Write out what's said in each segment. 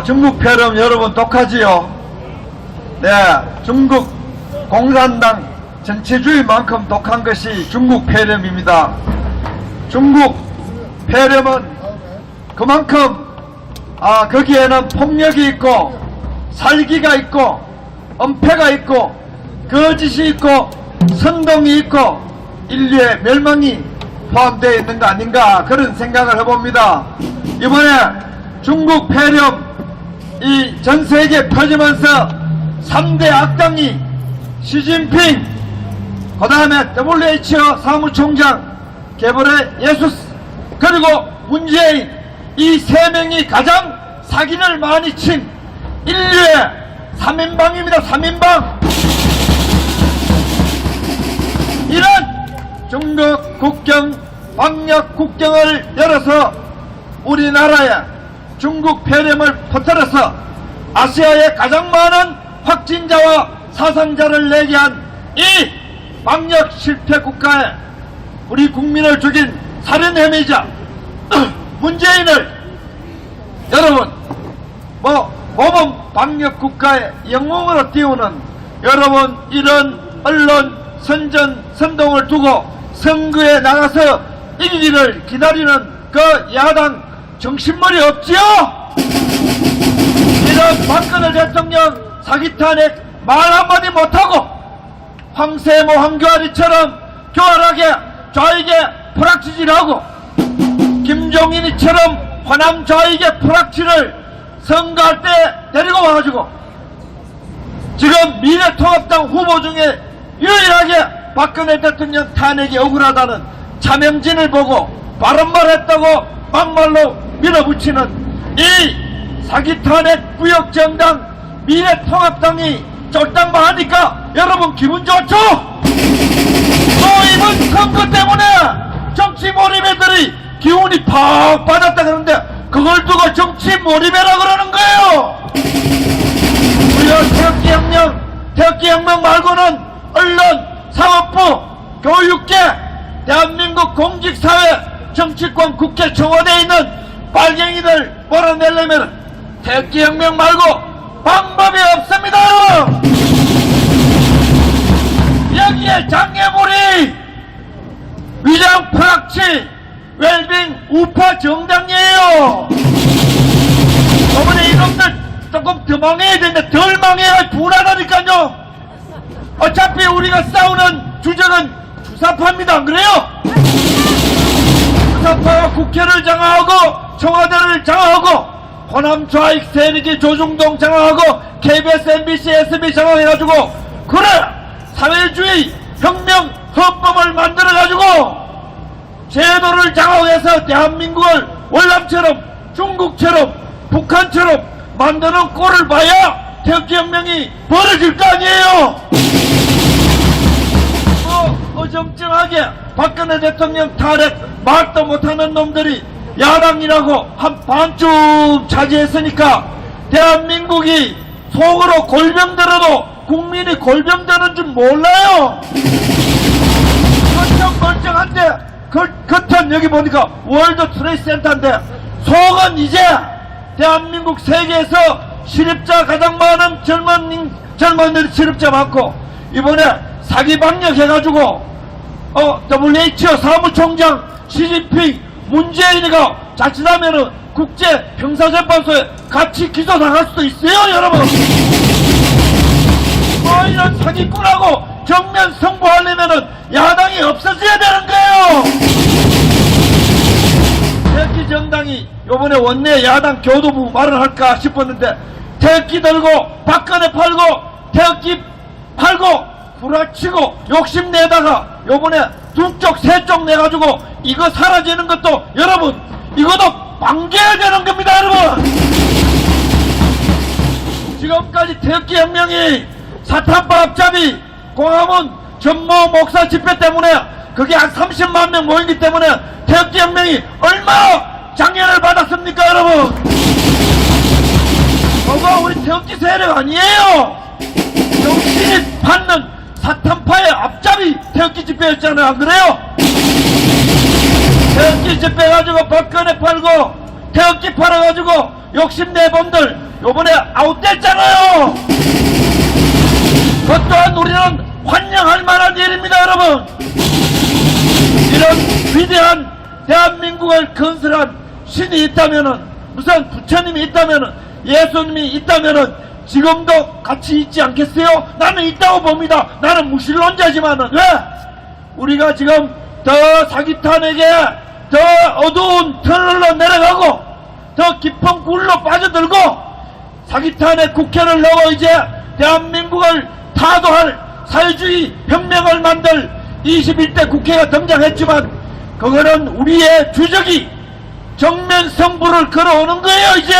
중국 폐렴 여러분 독하지요? 네, 중국 공산당 전체주의만큼 독한 것이 중국 폐렴입니다. 중국 폐렴은 그만큼 거기에는 폭력이 있고 살기가 있고 엄폐가 있고 거짓이 있고 선동이 있고 인류의 멸망이 포함되어 있는 거 아닌가 그런 생각을 해봅니다. 이번에 중국 폐렴 이 전세계에 퍼지면서 3대 악당이 시진핑, 그 다음에 WHO 사무총장 개벌의 예수스, 그리고 문재인, 이 세 명이 가장 사기를 많이 친 인류의 3인방입니다. 3인방. 이런 중국 국경, 방역 국경을 열어서 우리나라에 중국 폐렴을 퍼뜨려서 아시아에 가장 많은 확진자와 사상자를 내게 한 이 방역 실패 국가에 우리 국민을 죽인 살인 혐의자 문재인을 여러분 모범 방역 국가의 영웅으로 띄우는 여러분 이런 언론 선동을 두고 선거에 나가서 이기기를 기다리는 그 야당 정신머리 없지요? 이런 박근혜 대통령 사기탄핵 말 한마디 못하고 황세모 황교안이처럼 교활하게 좌익에 프락치질하고 김종인이처럼 호남 좌익의 프락치를 선거할 때 데리고 와가지고 지금 미래통합당 후보 중에 유일하게 박근혜 대통령 탄핵이 억울하다는 차명진을 보고 바른말 했다고 막말로 밀어붙이는 이 사기탄핵 구역정당 미래통합당이 쫄딱만 하니까 여러분 기분 좋죠? 또 이번 선거 때문에 정치 몰입애들이 기운이 팍 빠졌다 그러는데 그걸 두고 정치 몰입해라 그러는 거예요. 우리가 태극기혁명 말고는 언론, 사법부, 교육계, 대한민국 공직사회, 정치권, 국회, 청와대에 있는 빨갱이들 몰아내려면 태극기혁명 말고 방법이 없습니다. 여기에 장애물이 위장 프락치 웰빙 우파 정당이에요. 저번에 이놈들 조금 더 망해야 되는데 덜 망해야 불안하니까요. 어차피 우리가 싸우는 주적은 주사파입니다. 안 그래요? 주사파가 국회를 장악하고 청와대를 장악하고 호남 좌익 세력이 조중동 장악하고 KBS, MBC, SB 장악해가지고 그래 사회주의 혁명 헌법을 만들어가지고 제도를 장악해서 대한민국을 월남처럼 중국처럼 북한처럼 만드는 꼴을 봐야 태극기혁명이 벌어질 거 아니에요. 어정쩡하게 박근혜 대통령 탄핵 말도 못하는 놈들이 야당이라고 한 반쯤 차지했으니까 대한민국이 속으로 골병들어도 국민이 골병되는 줄 몰라요. 겉은 멀쩡한데 겉은 여기 보니까 월드 트레이드 센터인데 속은 이제 대한민국 세계에서 실업자 가장 많은 젊은이들 실업자 많고 이번에 사기 방역 해가지고 WHO 사무총장 시진핑 문재인이가 자칫하면은 국제 형사재판소에 같이 기소당할 수도 있어요. 여러분 이런 사기꾼하고 정면 승부하려면은 야당이 없어져야 되는 거예요. 태극기 정당이 요번에 원내 야당 교도부 말을 할까 싶었는데 태극기 들고 박근혜 팔고 태극기 팔고 구라치고 욕심내다가 요번에 두 쪽 세 쪽 내가지고 이거 사라지는 것도 여러분 이것도 방지해야 되는 겁니다. 여러분 지금까지 태극기혁명이 사탄파 앞잡이 광화문 전모 목사 집회 때문에 그게 한 30만 명 모이기 때문에 태극기혁명이 얼마나 장애를 받았습니까? 여러분 그거 우리 태극기 세력 아니에요. 정신이 받는 사탄파의 앞잡이 태극기 집회였잖아요. 안 그래요? 태극기 집회 가지고 박근혜 팔고 태극기 팔아가지고 욕심내범들 요번에 아웃됐잖아요. 그것 또한 우리는 환영할 만한 일입니다. 여러분, 이런 위대한 대한민국을 건설한 신이 있다면은, 무슨 부처님이 있다면은, 예수님이 있다면은 지금도 같이 있지 않겠어요? 나는 있다고 봅니다. 나는 무신론자지만은. 왜? 우리가 지금 더 사기탄에게 더 어두운 터널로 내려가고 더 깊은 굴로 빠져들고 사기탄의 국회를 넣어 이제 대한민국을 타도할 사회주의 혁명을 만들 21대 국회가 등장했지만, 그거는 우리의 주적이 정면 승부를 걸어오는 거예요. 이제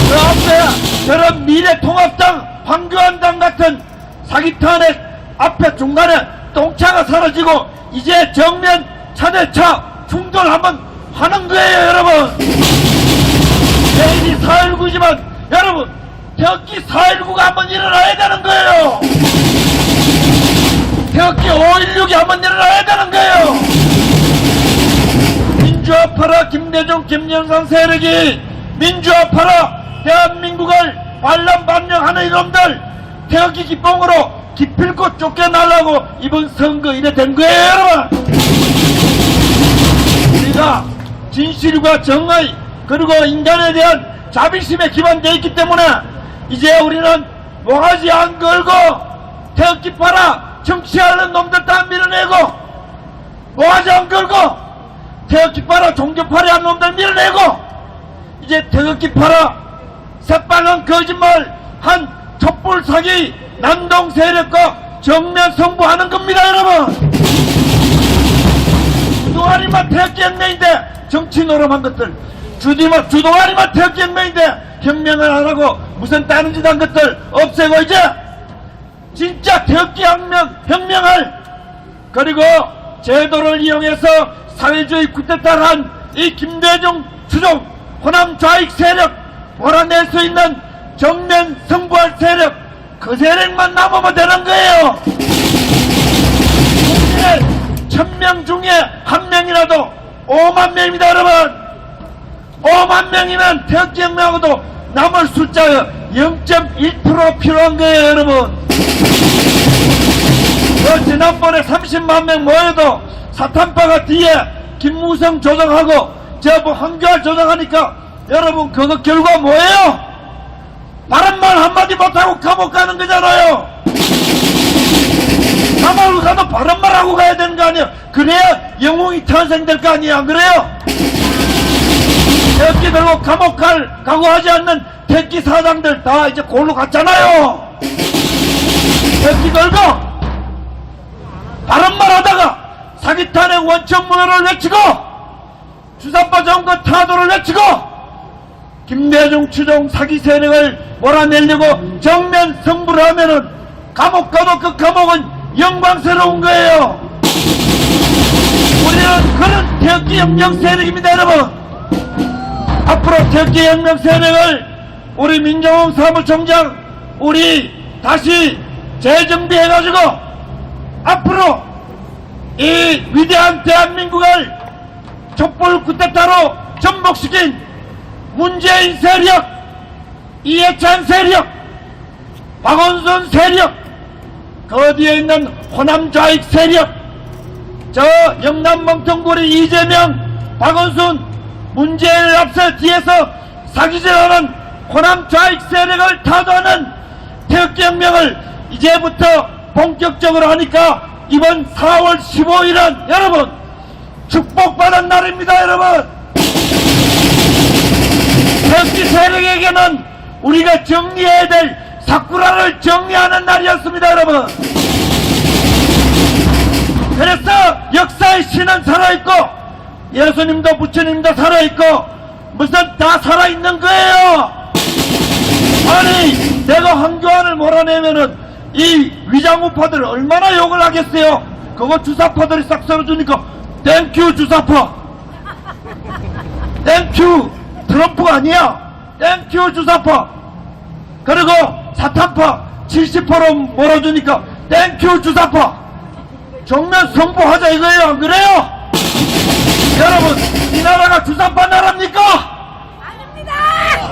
그 앞에 저런 미래통합당, 황교안당 같은 사기탄의 앞에 중간에 똥차가 사라지고 이제 정면 차대차 충돌 한번 하는 거예요. 여러분, 내일이 4.19지만 여러분, 태극기 4.19가 한번 일어나야 되는 거예요. 태극기 5.16이 한번 일어나야 되는 거예요. 민주화파라 김대중 김영삼 세력이 민주화파라 대한민국을 반란반영하는 이놈들 태극기 기봉으로 기필코 쫓겨나려고 이번 선거 이래 된 거예요. 여러분, 우리가 진실과 정의 그리고 인간에 대한 자비심에 기반되어 있기 때문에 이제 우리는 모가지 안 걸고 태극기 팔아 정치하는 놈들 다 밀어내고, 모가지 안 걸고 태극기 팔아 종교팔이 한 놈들 밀어내고, 이제 태극기 팔아 새빨간 거짓말 한 촛불 사기 난동 세력과 정면 승부하는 겁니다. 여러분, 주동아리만 태극기 혁명인데 정치 노름한 것들, 주동아리만 태극기 혁명인데 혁명을 안 하고 무슨 다른 짓 한 것들 없애고 이제 진짜 태극기 혁명을, 그리고 제도를 이용해서 사회주의 쿠데타를 한 이 김대중 추종 호남 좌익 세력 몰아낼 수 있는 정면 승부할 세력, 그 세력만 남으면 되는 거예요. 국민의 1000명 중에 한 명이라도 5만 명입니다. 여러분, 5만 명이면 태극기 혁명하고도 남을 숫자가 0.1% 필요한 거예요. 여러분, 지난번에 30만 명 모여도 사탄파가 뒤에 김무성 조정하고 저 뭐 황교안 조정하니까 여러분 그거 결과 뭐예요? 바른말 한마디 못하고 감옥 가는 거잖아요. 감옥을 가도 바른말하고 가야 되는 거 아니에요? 그래야 영웅이 탄생될 거 아니에요? 안 그래요? 태극기 들고 감옥 갈 각오하지 않는 태극기 사장들 다 이제 골로 갔잖아요. 태극기 들고 바른말 하다가 사기탄의 원천무효를 외치고 주사파 정권 타도를 외치고 김대중 추종 사기 세력을 몰아내려고 정면 승부를 하면은 감옥 가도 그 감옥은 영광스러운 거예요. 우리는 그런 태극기 혁명 세력입니다. 여러분, 앞으로 태극기 혁명 세력을 우리 민정홍 사무총장 우리 다시 재정비해가지고 앞으로 이 위대한 대한민국을 촛불 쿠데타로 전복시킨 문재인 세력, 이해찬 세력, 박원순 세력, 그 뒤에 있는 호남 좌익 세력, 저 영남 멍텅구리 이재명, 박원순, 문재인을 앞서 뒤에서 사기질하는 호남 좌익 세력을 타도하는 태극기 혁명을 이제부터 본격적으로 하니까 이번 4월 15일은 여러분 축복받은 날입니다. 여러분, 태극기 세력에게는 우리가 정리해야 될 사쿠라를 정리하는 날이었습니다. 여러분, 그래서 역사의 신은 살아있고 예수님도 부처님도 살아있고 무슨 다 살아있는 거예요. 아니 내가 황교안을 몰아내면은 이 위장우파들 얼마나 욕을 하겠어요. 그거 주사파들이 싹 썰어주니까 땡큐 주사파, 땡큐 트럼프가 아니야, 땡큐 주사파. 그리고 사탄파 70% 몰아주니까 땡큐 주사파. 정면 선포하자 이거예요. 안 그래요? 여러분, 이 나라가 주사파 나라입니까?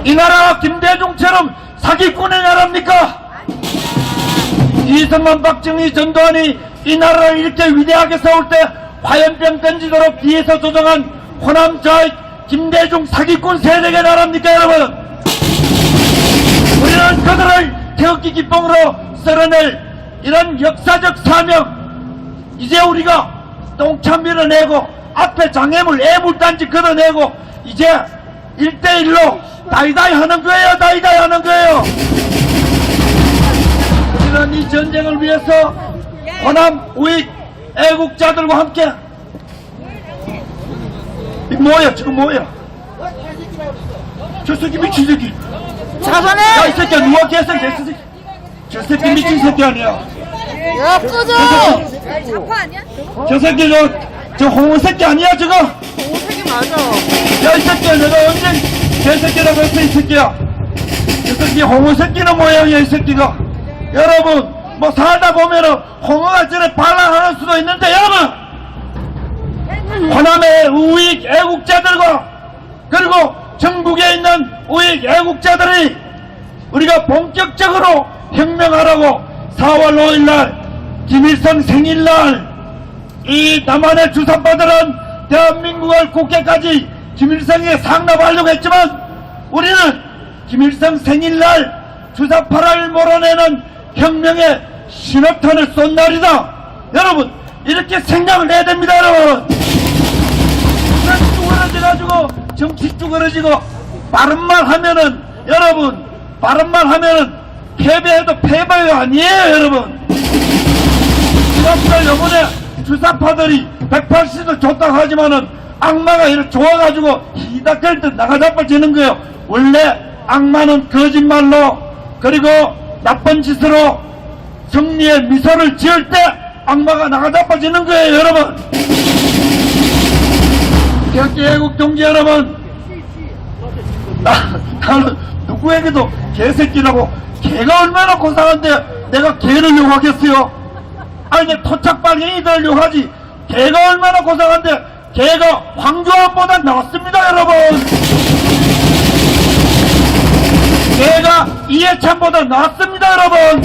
이 나라가 김대중처럼 사기꾼의 나라입니까? 이승만, 박정희, 전두환이 이 나라를 이렇게 위대하게 세울 때 화염병 던지도록 뒤에서 조정한 호남 좌익 김대중 사기꾼 세력의 나라입니까, 여러분? 우리는 그들을 태극기 기쁨으로 쓸어낼 이런 역사적 사명, 이제 우리가 똥차 밀어내고 앞에 장애물 애물단지 걷어내고 이제 1대1로 다이다이 하는 거예요. 다이다이 하는 거예요. 우리는 이 전쟁을 위해서 호남 우익 애국자들과 함께 이 뭐야 지금 뭐야 저 새끼 미친 새끼 자선해! 야 이 새끼야 누가 개새끼 개새끼 저 새끼 미친 새끼 아니야 야, 꺼져! 자파 아니야? 저 새끼 저 홍어 새끼 아니야 저거 오색이 맞아. 야 이 새끼야 내가 언제 개새끼라고 했어 이 새끼야 이 새끼 홍어 새끼는 모양이야 이 새끼가 여러분 뭐 살다 보면은 홍어가 전에 반란하는 수도 있는데 여러분 호남의 우익 애국자들과 그리고 전국에 있는 우익 애국자들이 우리가 본격적으로 혁명하라고 4월 5일날 김일성 생일날 이 남한의 주사파들은 대한민국을 국회까지 김일성에게 상납하려고 했지만 우리는 김일성 생일날 주사파를 몰아내는 혁명의 신호탄을 쏜 날이다. 여러분 이렇게 생각을 해야 됩니다. 여러분 쭈그러져가지고 정치 쭈그러지고 바른말 하면은 여러분 바른말 하면은 패배해도 패배가 아니에요. 여러분 주사파들 요번에 주사파들이 180도 좋다고 하지만은 악마가 이렇게 좋아가지고 히다끌 듯 나가자빠지는 거예요. 원래 악마는 거짓말로 그리고 나쁜 짓으로 승리의 미소를 지을 때 악마가 나가자빠지는 거예요. 여러분 태극기 애국 동지 여러분 나는 누구에게도 개새끼라고 개가 얼마나 고상한데 내가 개를 욕하겠어요? 아니 내 토착발갱이들 욕하지 개가 얼마나 고상한데 개가 황교안보다 낫습니다. 여러분 개가 이해찬보다 낫습니다. 여러분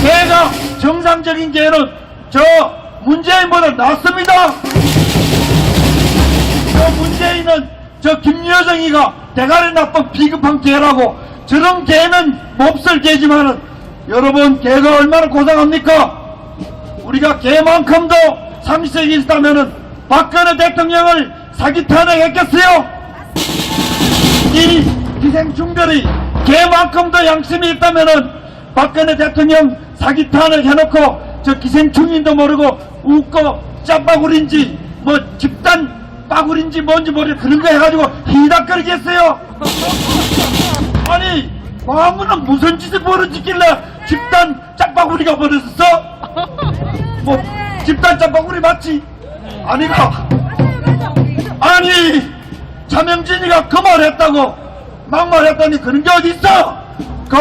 개가 정상적인 개는 저 문재인보다 낫습니다. 저 문재인은 저 김여정이가 대가리 나쁜 비급한 개라고 저런 개는 몹쓸 개지만은 여러분 개가 얼마나 고상합니까? 우리가 개만큼도 상식이 있다면은 박근혜 대통령을 사기 탄핵했겠어요? 이 기생충들이 개만큼도 양심이 있다면은 박근혜 대통령 사기 탄핵 해놓고 저 기생충인도 모르고 웃고 짜바구리인지 뭐 집단 빠구리인지 뭔지 모르고 그런 거 해가지고 히닥거리겠어요? 아니 마음은 무슨 짓을 벌어지길래 집단 짝바구리가 벌어졌어? 뭐 집단 짝바구리 맞지? 아니가 아니 차명진이가 그 말했다고 막말했더니 그런 게 어딨어? 그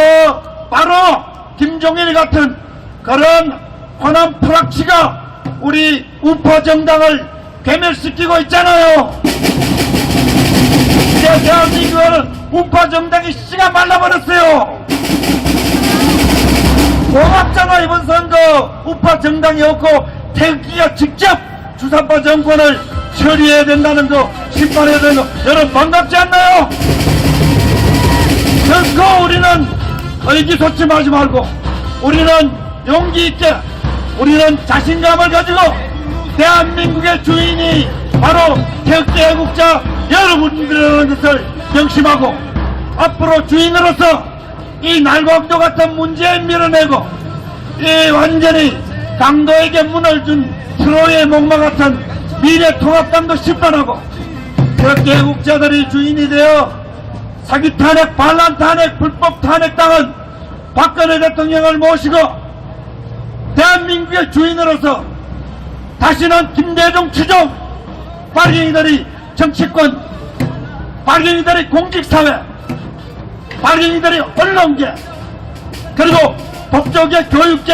바로 김종일 같은 그런 호남 프락치가 우리 우파 정당을 괴멸시키고 있잖아요. 이제 대한민국은 우파 정당이 씨가 말라버렸어요. 고맙잖아. 이번 선거 우파 정당이 없고 태극기가 직접 주사파 정권을 처리해야 된다는 거 심판해야 되는 거 여러분 반갑지 않나요? 결코 우리는 의기소침하지 말고 우리는 용기 있게 우리는 자신감을 가지고 대한민국의 주인이 바로 태극기 애국자 여러분들이라는 것을 명심하고 앞으로 주인으로서 이 날광도 같은 문재인 밀어내고 이 완전히 강도에게 문을 준 트로이의 목마 같은 미래통합당도 심판하고 태극기 애국자들이 주인이 되어 사기 탄핵, 반란 탄핵, 불법 탄핵당은 박근혜 대통령을 모시고 대한민국의 주인으로서 다시는 김대중 추종 발갱이들이 정치권 발갱이들이 공직사회 발갱이들이 언론계 그리고 법조계 교육계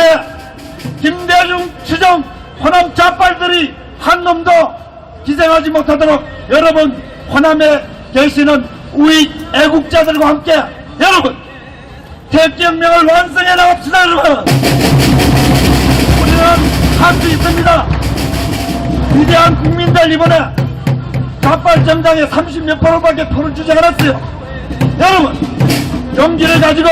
김대중 추종 호남 좌빨들이 한 놈도 기생하지 못하도록 여러분 호남에 계시는 우리 애국자들과 함께 여러분 태극기혁명을 완성해 나갑시다. 여러분 우리는 할 수 있습니다. 위대한 국민들 이번에 갑발정당에 30몇 %밖에 표를 주지 않았어요. 여러분 용기를 가지고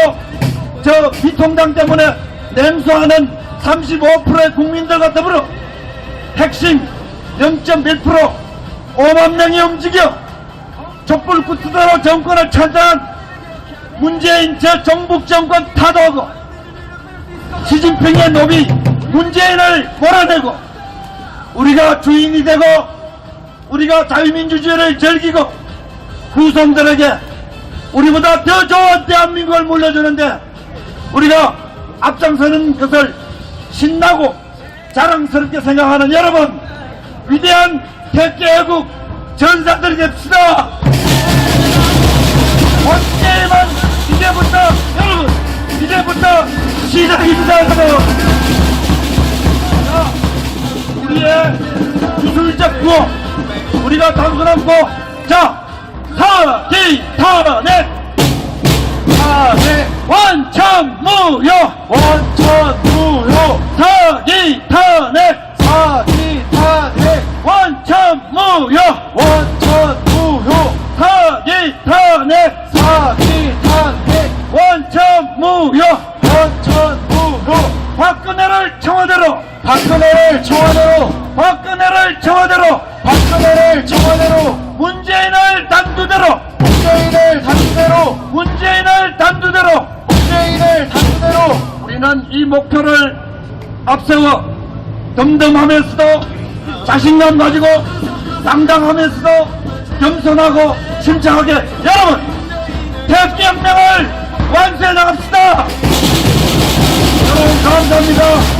저 미통당 때문에 냉소하는 35%의 국민들과 더불어 핵심 0.1% 5만 명이 움직여 촛불 구투대로 정권을 찬탄한 문재인 저 정북 정권 타도하고 시진핑의 노비 문재인을 몰아내고 우리가 주인이 되고 우리가 자유민주주의를 즐기고 후손들에게 우리보다 더 좋은 대한민국을 물려주는데 우리가 앞장서는 것을 신나고 자랑스럽게 생각하는 여러분 위대한 태극기애국 전사들이 됩시다. 언제만 이제부터 여러분 이제부터 시작입니다. 여러분 자, 우리의 기술적 구호 우리가 단순한 구호 자 타기 타넷 원천무효 원천무효 타기 타넷 타기 타넷 원천무효 원천무효 타기 타넷 타기 타넷 원천무효 원천무효 박근혜를 청와대로 박근혜를 청와대로 박근혜를 청와대로 박근혜를 청와대로 문재인을 단두대로 문재인을 단두대로 문재인을 단두대로 문재인을 단두대로 우리는 이 목표를 앞세워 덤덤하면서도 자신감 가지고 당당하면서도 겸손하고 침착하게 여러분 태극기혁명을 완수해 나갑시다. 여러분 감사합니다.